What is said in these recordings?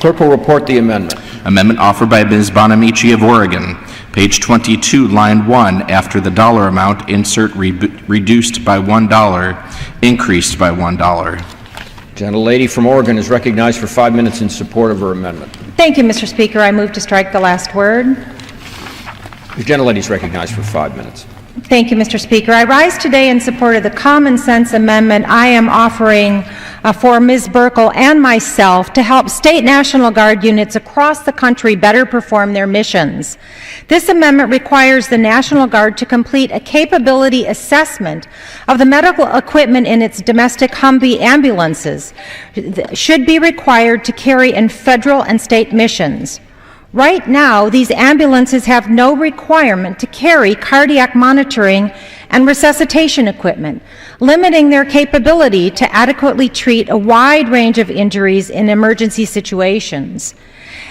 Clerk will report the amendment. Amendment offered by Ms. Bonamici of Oregon. Page 22, line 1, after the dollar amount, insert reduced by $1, increased by $1. Gentlelady from Oregon is recognized for 5 minutes in support of her amendment. Thank you, Mr. Speaker. I move to strike the last word. The gentlelady is recognized for 5 minutes. Thank you, Mr. Speaker. I rise today in support of the common sense amendment I am offering for Ms. Burkle and myself to help state National Guard units across the country better perform their missions. This amendment requires the National Guard to complete a capability assessment of the medical equipment in its domestic Humvee ambulances should be required to carry in federal and state missions. Right now, these ambulances have no requirement to carry cardiac monitoring and resuscitation equipment, limiting their capability to adequately treat a wide range of injuries in emergency situations.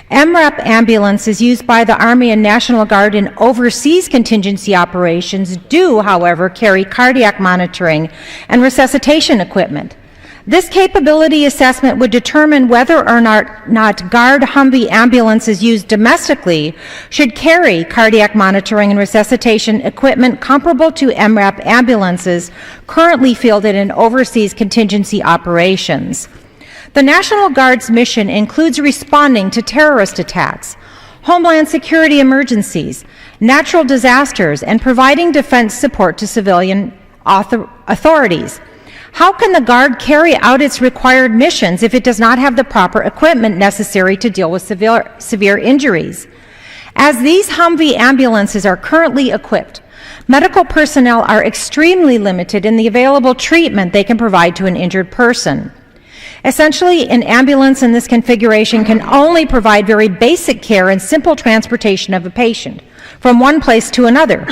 MRAP ambulances used by the Army and National Guard in overseas contingency operations do, however, carry cardiac monitoring and resuscitation equipment. This capability assessment would determine whether or not Guard Humvee ambulances used domestically should carry cardiac monitoring and resuscitation equipment comparable to MRAP ambulances currently fielded in overseas contingency operations. The National Guard's mission includes responding to terrorist attacks, homeland security emergencies, natural disasters, and providing defense support to civilian authorities. How can the Guard carry out its required missions if it does not have the proper equipment necessary to deal with severe injuries? As these Humvee ambulances are currently equipped, medical personnel are extremely limited in the available treatment they can provide to an injured person. Essentially, an ambulance in this configuration can only provide very basic care and simple transportation of a patient from one place to another.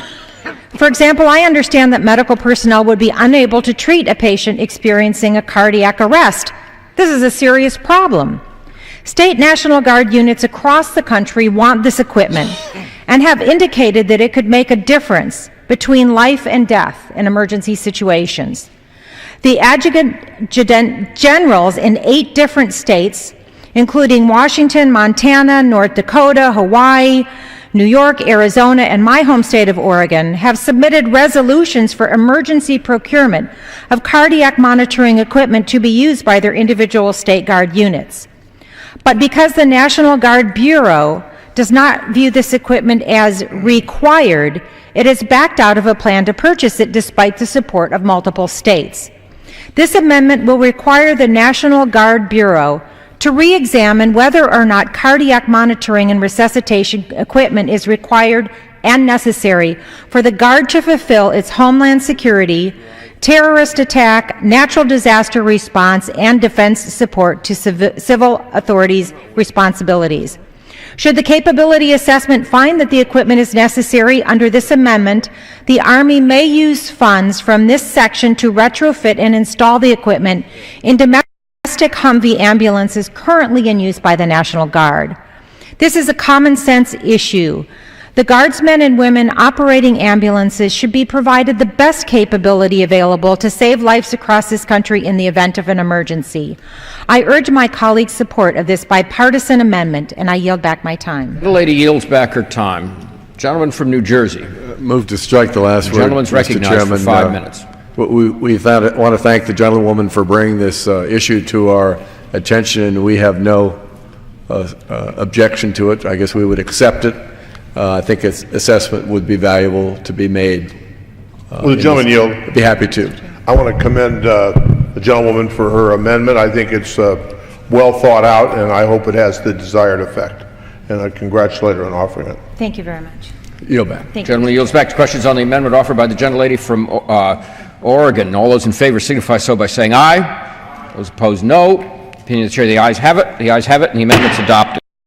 For example, I understand that medical personnel would be unable to treat a patient experiencing a cardiac arrest. This is a serious problem. State National Guard units across the country want this equipment and have indicated that it could make a difference between life and death in emergency situations. The adjutant generals in 8 different states, including Washington, Montana, North Dakota, Hawaii, New York, Arizona, and my home state of Oregon, have submitted resolutions for emergency procurement of cardiac monitoring equipment to be used by their individual state Guard units. But because the National Guard Bureau does not view this equipment as required, it has backed out of a plan to purchase it despite the support of multiple states. This amendment will require the National Guard Bureau to re-examine whether or not cardiac monitoring and resuscitation equipment is required and necessary for the Guard to fulfill its homeland security, terrorist attack, natural disaster response, and defense support to civil authorities' responsibilities. Should the capability assessment find that the equipment is necessary under this amendment, the Army may use funds from this section to retrofit and install the equipment in domestic Humvee ambulances currently in use by the National Guard. This is a common sense issue. The Guardsmen and women operating ambulances should be provided the best capability available to save lives across this country in the event of an emergency. I urge my colleagues' support of this bipartisan amendment, and I yield back my time. The lady yields back her time. Gentleman from New Jersey. Move to strike the last word. The gentleman's recognized for 5 minutes. We want to thank the gentlewoman for bringing this issue to our attention, and we have no objection to it. I guess we would accept it. I think its assessment would be valuable to be made. Will the gentleman yield? I'd be happy to. I want to commend the gentlewoman for her amendment. I think it's well thought out, and I hope it has the desired effect. And I congratulate her on offering it. Thank you very much. Yield back. Thank Gentleman yields back to questions on the amendment offered by the gentlelady from Oregon. All those in favor signify so by saying aye. Those opposed, no. Opinion of the chair, the ayes have it. The ayes have it, and the amendment's adopted.